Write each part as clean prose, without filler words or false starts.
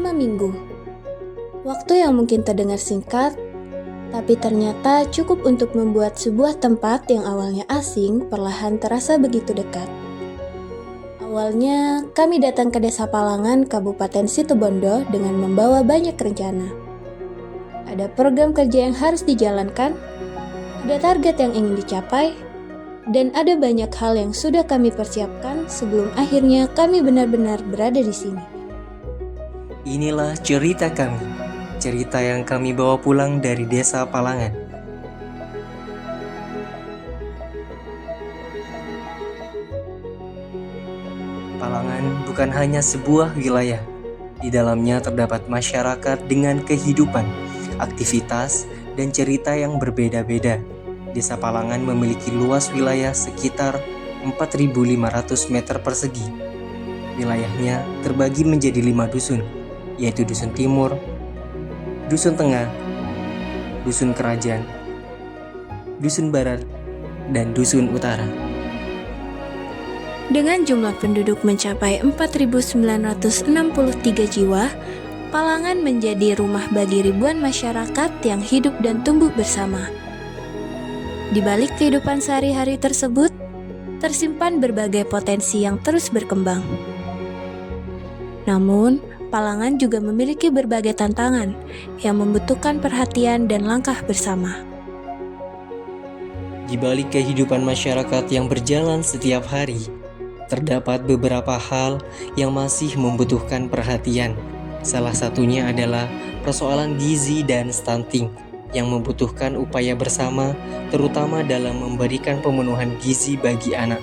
5 minggu. Waktu yang mungkin terdengar singkat, tapi ternyata cukup untuk membuat sebuah tempat yang awalnya asing perlahan terasa begitu dekat. Awalnya, kami datang ke Desa Palangan, Kabupaten Situbondo dengan membawa banyak rencana. Ada program kerja yang harus dijalankan, ada target yang ingin dicapai, dan ada banyak hal yang sudah kami persiapkan sebelum akhirnya kami benar-benar berada di sini. Inilah cerita kami, cerita yang kami bawa pulang dari Desa Palangan. Palangan bukan hanya sebuah wilayah. Di dalamnya terdapat masyarakat dengan kehidupan, aktivitas, dan cerita yang berbeda-beda. Desa Palangan memiliki luas wilayah sekitar 4.500 meter persegi. Wilayahnya terbagi menjadi 5 dusun, yaitu Dusun Timur, Dusun Tengah, Dusun Kerajaan, Dusun Barat, dan Dusun Utara. Dengan jumlah penduduk mencapai 4.963 jiwa, Palangan menjadi rumah bagi ribuan masyarakat yang hidup dan tumbuh bersama. Di balik kehidupan sehari-hari tersebut, tersimpan berbagai potensi yang terus berkembang. Namun, Palangan juga memiliki berbagai tantangan yang membutuhkan perhatian dan langkah bersama. Di balik kehidupan masyarakat yang berjalan setiap hari, terdapat beberapa hal yang masih membutuhkan perhatian. Salah satunya adalah persoalan gizi dan stunting yang membutuhkan upaya bersama, terutama dalam memberikan pemenuhan gizi bagi anak.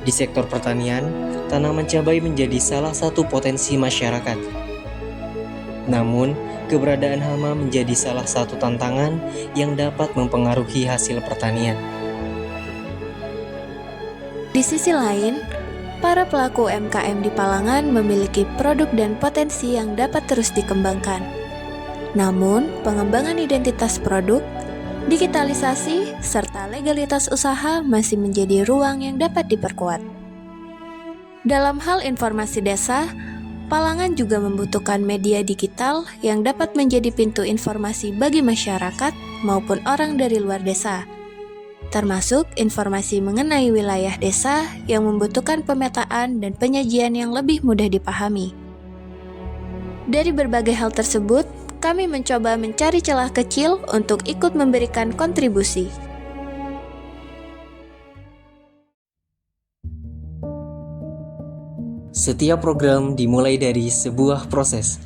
Di sektor pertanian, tanaman cabai menjadi salah satu potensi masyarakat. Namun, keberadaan hama menjadi salah satu tantangan yang dapat mempengaruhi hasil pertanian. Di sisi lain, para pelaku UMKM di Palangan memiliki produk dan potensi yang dapat terus dikembangkan. Namun, pengembangan identitas produk, digitalisasi, serta legalitas usaha masih menjadi ruang yang dapat diperkuat. Dalam hal informasi desa, Palangan juga membutuhkan media digital yang dapat menjadi pintu informasi bagi masyarakat maupun orang dari luar desa, termasuk informasi mengenai wilayah desa yang membutuhkan pemetaan dan penyajian yang lebih mudah dipahami. Dari berbagai hal tersebut, kami mencoba mencari celah kecil untuk ikut memberikan kontribusi. Setiap program dimulai dari sebuah proses.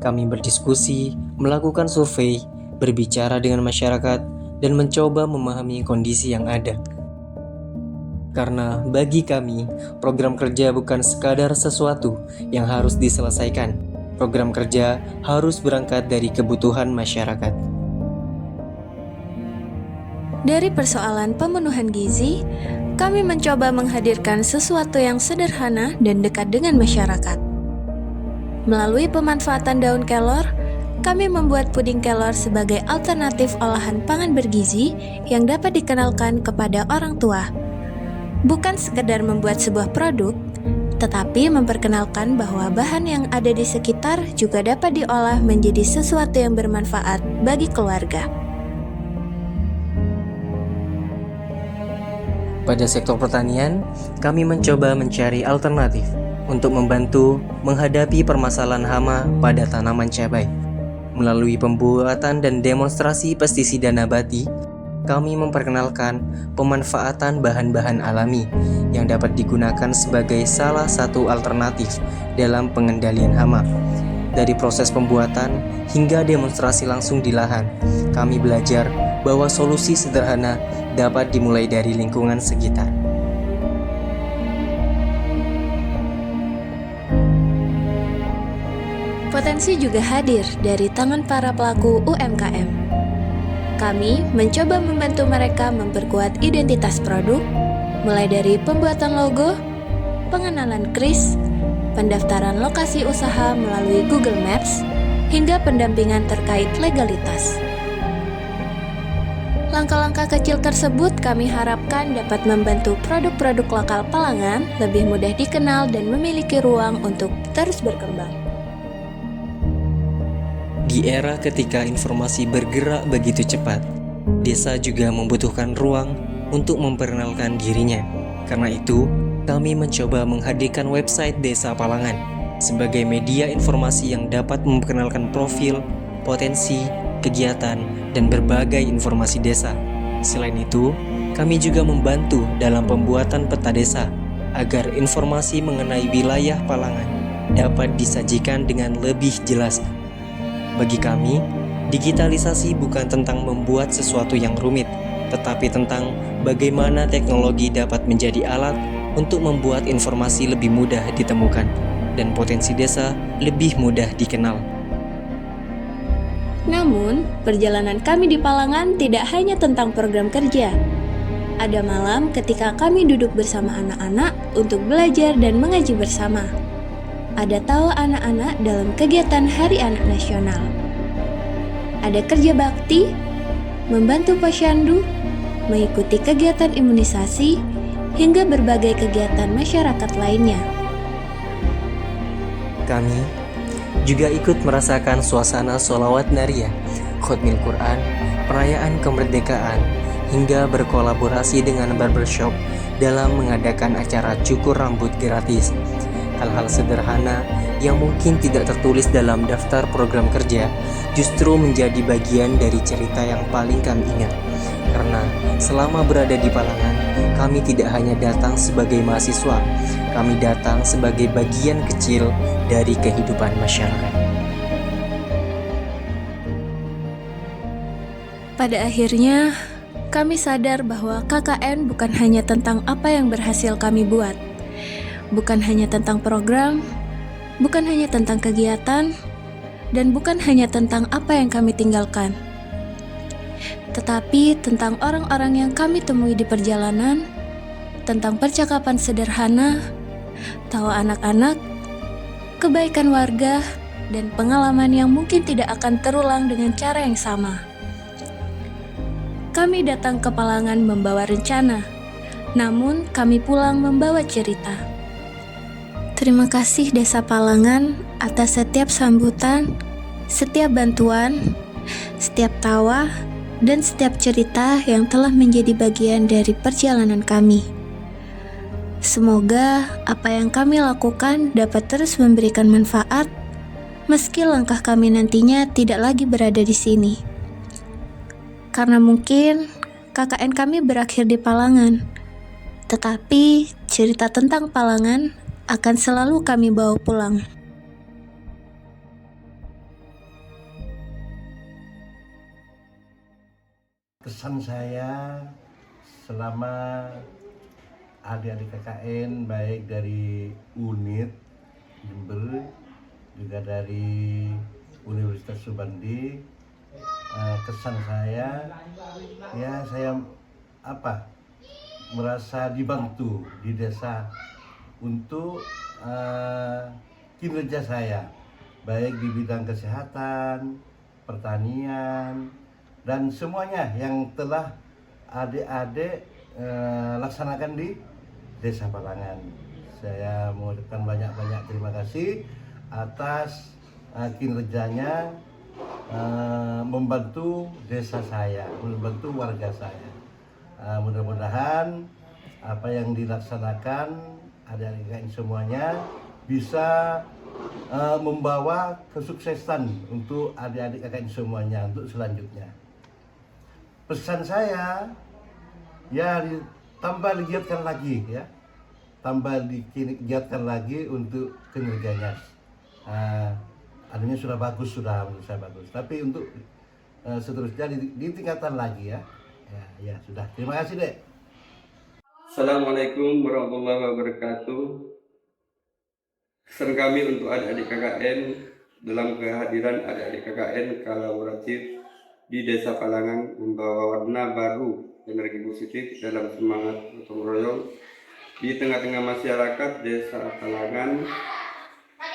Kami berdiskusi, melakukan survei, berbicara dengan masyarakat, dan mencoba memahami kondisi yang ada. Karena bagi kami, program kerja bukan sekadar sesuatu yang harus diselesaikan. Program kerja harus berangkat dari kebutuhan masyarakat. Dari persoalan pemenuhan gizi, kami mencoba menghadirkan sesuatu yang sederhana dan dekat dengan masyarakat. Melalui pemanfaatan daun kelor, kami membuat puding kelor sebagai alternatif olahan pangan bergizi yang dapat dikenalkan kepada orang tua. Bukan sekedar membuat sebuah produk, tetapi memperkenalkan bahwa bahan yang ada di sekitar juga dapat diolah menjadi sesuatu yang bermanfaat bagi keluarga. Pada sektor pertanian, kami mencoba mencari alternatif untuk membantu menghadapi permasalahan hama pada tanaman cabai. Melalui pembuatan dan demonstrasi pestisida nabati, kami memperkenalkan pemanfaatan bahan-bahan alami yang dapat digunakan sebagai salah satu alternatif dalam pengendalian hama. Dari proses pembuatan hingga demonstrasi langsung di lahan, kami belajar bahwa solusi sederhana dapat dimulai dari lingkungan sekitar. Potensi juga hadir dari tangan para pelaku UMKM. Kami mencoba membantu mereka memperkuat identitas produk, mulai dari pembuatan logo, pengenalan kris, pendaftaran lokasi usaha melalui Google Maps, hingga pendampingan terkait legalitas. Langkah-langkah kecil tersebut kami harapkan dapat membantu produk-produk lokal Palangan lebih mudah dikenal dan memiliki ruang untuk terus berkembang. Di era ketika informasi bergerak begitu cepat, desa juga membutuhkan ruang untuk memperkenalkan dirinya. Karena itu, kami mencoba menghadirkan website Desa Palangan sebagai media informasi yang dapat memperkenalkan profil, potensi, kegiatan, dan berbagai informasi desa. Selain itu, kami juga membantu dalam pembuatan peta desa agar informasi mengenai wilayah Palangan dapat disajikan dengan lebih jelas. Bagi kami, digitalisasi bukan tentang membuat sesuatu yang rumit, tetapi tentang bagaimana teknologi dapat menjadi alat untuk membuat informasi lebih mudah ditemukan dan potensi desa lebih mudah dikenal. Namun, perjalanan kami di Palangan tidak hanya tentang program kerja. Ada malam ketika kami duduk bersama anak-anak untuk belajar dan mengaji bersama. Ada tawa anak-anak dalam kegiatan Hari Anak Nasional. Ada kerja bakti, membantu posyandu, mengikuti kegiatan imunisasi, hingga berbagai kegiatan masyarakat lainnya. Kami juga ikut merasakan suasana sholawat Nariyah, khotmil Quran, perayaan kemerdekaan, hingga berkolaborasi dengan barbershop dalam mengadakan acara cukur rambut gratis. Hal-hal sederhana yang mungkin tidak tertulis dalam daftar program kerja justru menjadi bagian dari cerita yang paling kami ingat. Karena selama berada di Palangan, kami tidak hanya datang sebagai mahasiswa, kami datang sebagai bagian kecil dari kehidupan masyarakat. Pada akhirnya, kami sadar bahwa KKN bukan hanya tentang apa yang berhasil kami buat, bukan hanya tentang program, bukan hanya tentang kegiatan, dan bukan hanya tentang apa yang kami tinggalkan, tetapi tentang orang-orang yang kami temui di perjalanan, tentang percakapan sederhana, tawa anak-anak, kebaikan warga, dan pengalaman yang mungkin tidak akan terulang dengan cara yang sama. Kami datang ke Palangan membawa rencana, namun kami pulang membawa cerita. Terima kasih Desa Palangan atas setiap sambutan, setiap bantuan, setiap tawa, dan setiap cerita yang telah menjadi bagian dari perjalanan kami. Semoga apa yang kami lakukan dapat terus memberikan manfaat, meski langkah kami nantinya tidak lagi berada di sini. Karena mungkin KKN kami berakhir di Palangan, tetapi cerita tentang Palangan akan selalu kami bawa pulang. Kesan saya selama adik-adik KKN baik dari unit Jember juga dari Universitas Subandi, kesan saya ya saya merasa dibantu di desa untuk kinerja saya baik di bidang kesehatan, pertanian, dan semuanya yang telah adik-adik laksanakan di Desa Palangan. Saya mengucapkan banyak-banyak terima kasih atas kinerjanya membantu desa saya, membantu warga saya. Mudah-mudahan apa yang dilaksanakan adik-adik KKN semuanya bisa membawa kesuksesan untuk adik-adik KKN semuanya untuk selanjutnya. Pesan saya ya tambah digiatkan lagi ya, tambah digiatkan lagi untuk kinerjanya. Adanya sudah bagus, sudah menurut saya bagus. Tapi untuk seterusnya ditingkatkan lagi ya. Ya sudah. Terima kasih Dek. Assalamualaikum warahmatullahi wabarakatuh. Kesan kami untuk adik-adik KKN dalam kehadiran adik-adik KKN kolaboratif di Desa Palangan membawa warna baru, energi positif dalam semangat gotong royong di tengah-tengah masyarakat Desa Palangan.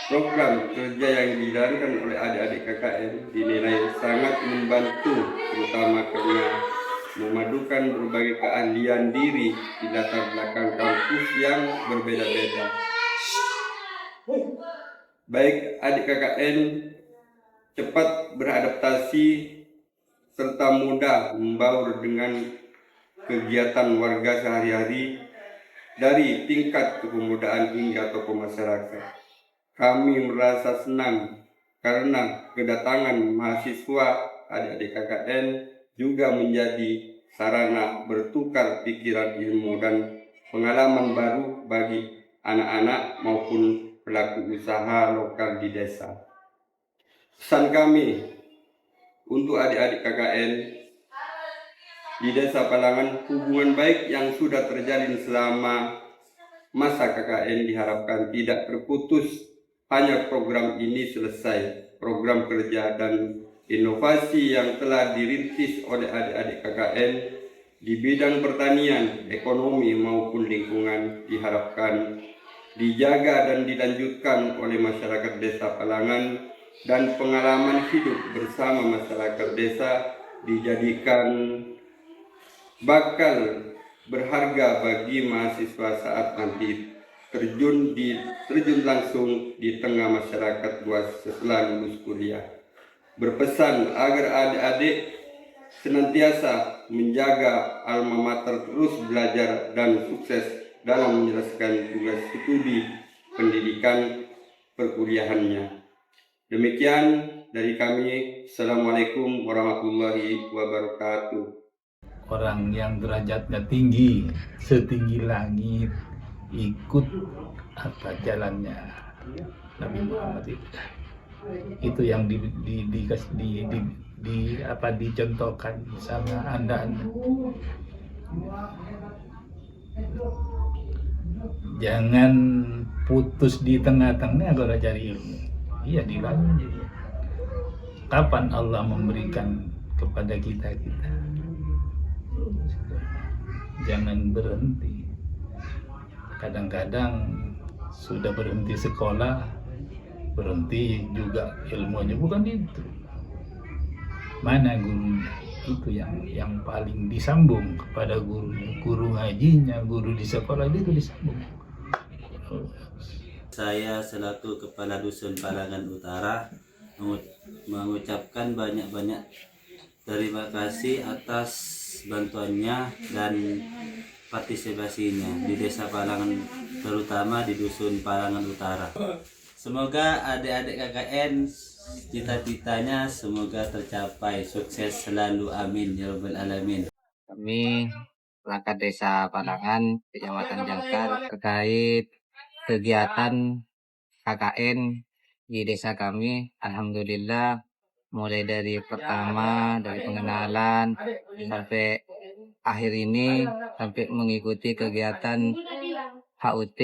Program kerja yang dijalankan oleh adik-adik KKN dinilai sangat membantu, terutama karena memadukan berbagai keahlian diri di latar belakang kampus yang berbeda-beda. Baik adik KKN cepat beradaptasi serta mudah membaur dengan kegiatan warga sehari-hari dari tingkat kepemudaan hingga tokoh masyarakat. Kami merasa senang karena kedatangan mahasiswa adik-adik KKN juga menjadi sarana bertukar pikiran ilmu dan pengalaman baru bagi anak-anak maupun pelaku usaha lokal di desa. Pesan kami untuk adik-adik KKN di Desa Palangan, hubungan baik yang sudah terjalin selama masa KKN diharapkan tidak terputus. Hanya program ini selesai, program kerja dan inovasi yang telah dirintis oleh adik-adik KKN di bidang pertanian, ekonomi maupun lingkungan diharapkan dijaga dan dilanjutkan oleh masyarakat Desa Palangan, dan pengalaman hidup bersama masyarakat desa dijadikan bakal berharga bagi mahasiswa saat nanti terjun langsung di tengah masyarakat luas setelah lulus kuliah. Berpesan agar adik-adik senantiasa menjaga alma mater, terus belajar dan sukses dalam menyelesaikan tugas studi pendidikan perkuliahannya. Demikian dari kami. Assalamualaikum warahmatullahi wabarakatuh. Orang yang derajatnya tinggi, setinggi langit, ikut apa jalannya Nabi Muhammad itu. Itu yang dicontohkan sama Anda. Jangan putus di tengah-tengah kalau cari ilmu. Iya, dilanjut. Kapan Allah memberikan kepada kita? Jangan berhenti. Kadang-kadang sudah berhenti sekolah, berhenti juga ilmunya, bukan itu. Mana gurunya? Itu yang paling disambung kepada gurunya, guru ngajinya, guru di sekolah itu disambung. Saya selaku Kepala Dusun Palangan Utara mengucapkan banyak-banyak terima kasih atas bantuannya dan partisipasinya di Desa Palangan, terutama di Dusun Palangan Utara. Semoga adik-adik KKN cita-citanya semoga tercapai, sukses selalu, amin ya rabbal alamin. Kami perangkat Desa Palangan, Kecamatan Jangkar, terkait kegiatan KKN di desa kami. Alhamdulillah, mulai dari pertama, dari pengenalan sampai akhir ini, sampai mengikuti kegiatan HUT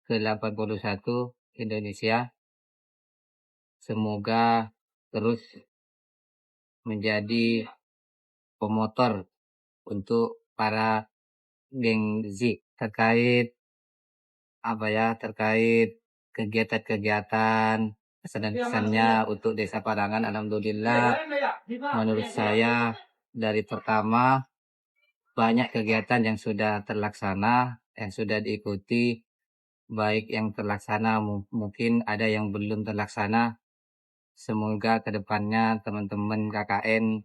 ke-81 Indonesia. Semoga terus menjadi pemotor untuk para geng Z terkait kegiatan-kegiatan kesan-kesannya untuk Desa Palangan. Alhamdulillah, menurut saya dari pertama banyak kegiatan yang sudah terlaksana, yang sudah diikuti, baik yang terlaksana mungkin ada yang belum terlaksana. Semoga kedepannya teman-teman KKN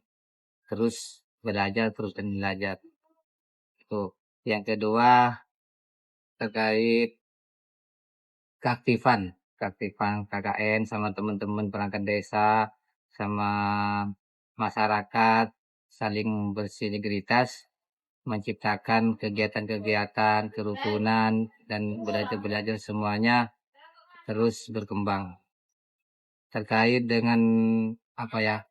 terus belajar, terus dan belajar. Itu. Yang kedua, terkait keaktifan KKN sama teman-teman perangkat desa, sama masyarakat, saling bersinergitas, menciptakan kegiatan-kegiatan, kerukunan, dan belajar-belajar semuanya terus berkembang. Terkait dengan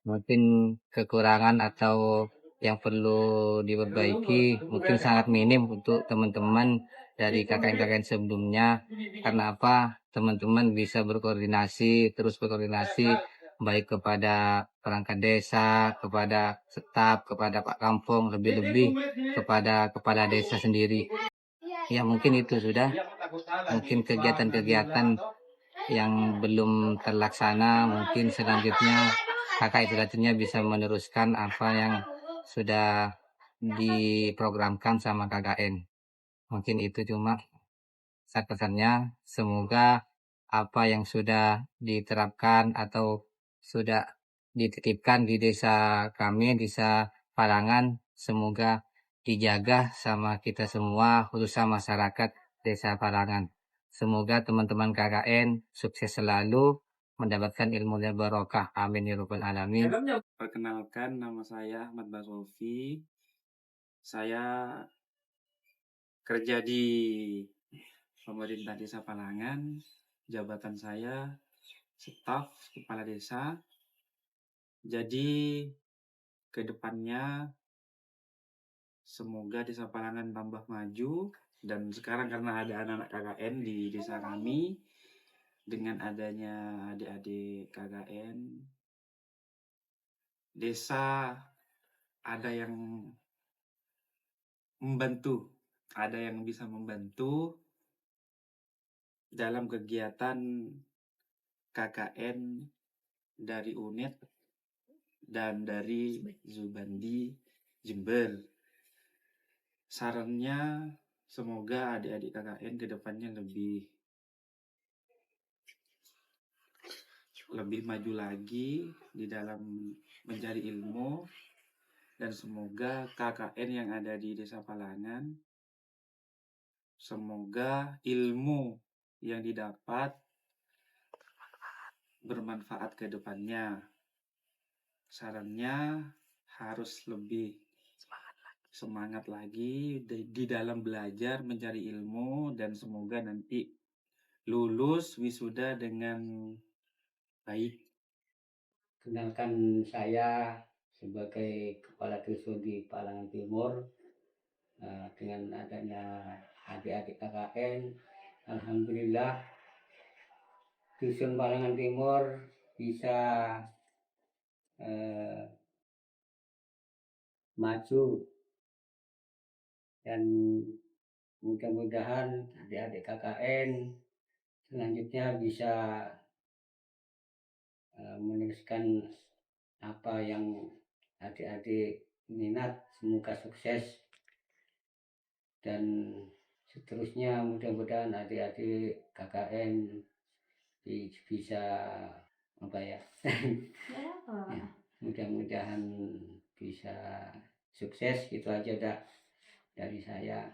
mungkin kekurangan atau yang perlu diperbaiki mungkin sangat minim untuk teman-teman dari KKN-KKN sebelumnya. Karena teman-teman bisa terus berkoordinasi baik kepada perangkat desa, kepada staf, kepada Pak Kampung, lebih-lebih kepada kepala desa sendiri. Ya mungkin itu sudah. Mungkin kegiatan-kegiatan yang belum terlaksana, mungkin selanjutnya kakak selanjutnya bisa meneruskan apa yang sudah diprogramkan sama KKN. Mungkin itu cuma saya pesannya, semoga apa yang sudah diterapkan atau sudah dititipkan di desa kami, desa Palangan, semoga dijaga sama kita semua, khususnya masyarakat desa Palangan. Semoga teman-teman KKN sukses selalu, mendapatkan ilmu dan barokah. Amin ya rabbal alamin. Perkenalkan, nama saya Ahmad Basofi. Saya kerja di pemerintah desa Palangan. Jabatan saya staf kepala desa. Jadi kedepannya semoga desa Palangan tambah maju. Dan sekarang karena ada anak-anak KKN di desa kami, dengan adanya adik-adik KKN, desa ada yang membantu, ada yang bisa membantu dalam kegiatan KKN dari UNED dan dari Zubandi Jember. Sarannya semoga adik-adik KKN kedepannya lebih maju lagi di dalam mencari ilmu, dan semoga KKN yang ada di desa Palangan, semoga ilmu yang didapat bermanfaat ke depannya. Sarannya harus lebih semangat lagi di dalam belajar mencari ilmu, dan semoga nanti lulus wisuda dengan baik. Kenalkan, saya sebagai kepala dusun di Palangan Timur. Dengan adanya adik-adik KKN, alhamdulillah dusun Palangan Timur bisa maju, dan mudah-mudahan adik-adik KKN selanjutnya bisa meneruskan apa yang adik-adik minat. Semoga sukses, dan seterusnya mudah-mudahan adik-adik KKN bisa ya, mudah-mudahan bisa sukses. Itu aja dari saya.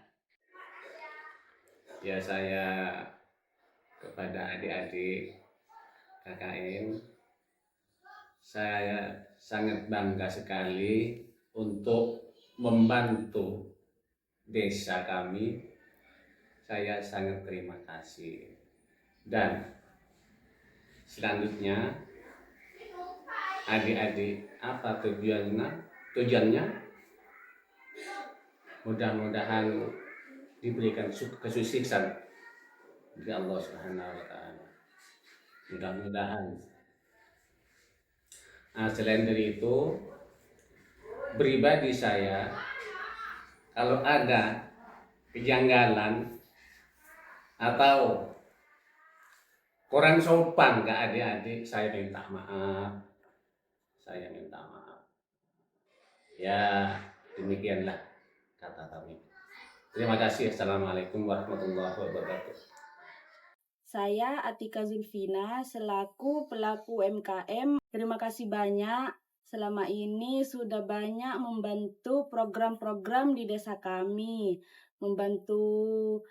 Ya, saya kepada adik-adik KKN, saya sangat bangga sekali untuk membantu desa kami. Saya sangat terima kasih, dan selanjutnya adik-adik apa tujuannya mudah-mudahan diberikan kesuksesan dari Allah Subhanahu wa taala. Mudah-mudahan. Selain dari itu, pribadi saya, kalau ada kejanggalan atau kurang sopan ke adik-adik, saya minta maaf. Ya, demikianlah kata kami. Terima kasih. Assalamualaikum warahmatullahi wabarakatuh. Saya Atika Zulfina selaku pelaku UMKM. Terima kasih banyak. Selama ini sudah banyak membantu program-program di desa kami, membantu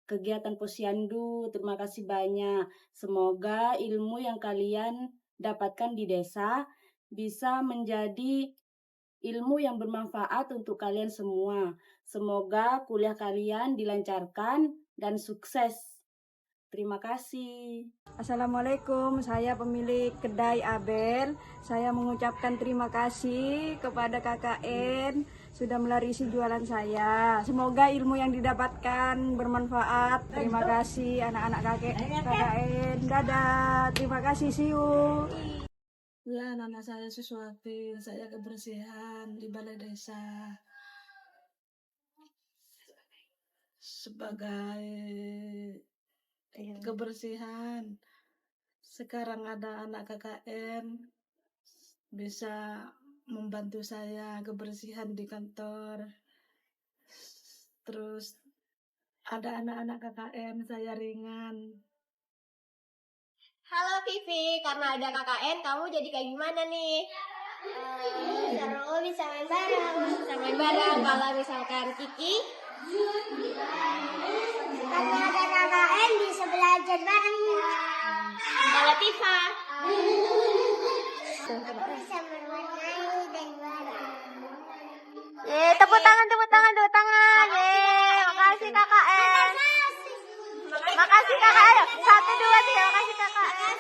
kegiatan posyandu. Terima kasih banyak. Semoga ilmu yang kalian dapatkan di desa bisa menjadi ilmu yang bermanfaat untuk kalian semua. Semoga kuliah kalian dilancarkan dan sukses. Terima kasih. Assalamualaikum, saya pemilik kedai Abel. Saya mengucapkan terima kasih kepada KKN sudah melarisi jualan saya. Semoga ilmu yang didapatkan bermanfaat. Terima kasih anak-anak KKN. Dadah, terima kasih, see you. Ya, nama saya Suswati, saya kebersihan di balai desa. Sebagai kebersihan, sekarang ada anak KKN bisa membantu saya kebersihan di kantor. Terus ada anak-anak KKN, saya ringan. Halo Vivi, karena ada KKN kamu jadi kayak gimana nih? Seru, bisa main bareng. Bisa main bareng. Kalau misalkan Kiki, karena ada KKN bisa belajar bareng. kalau Tifa, Bisa berwarnai dan bareng. tepuk tangan, tepuk tangan. Makasih KKN. Makasih KKN. 1, 2, 3, makasih KKN.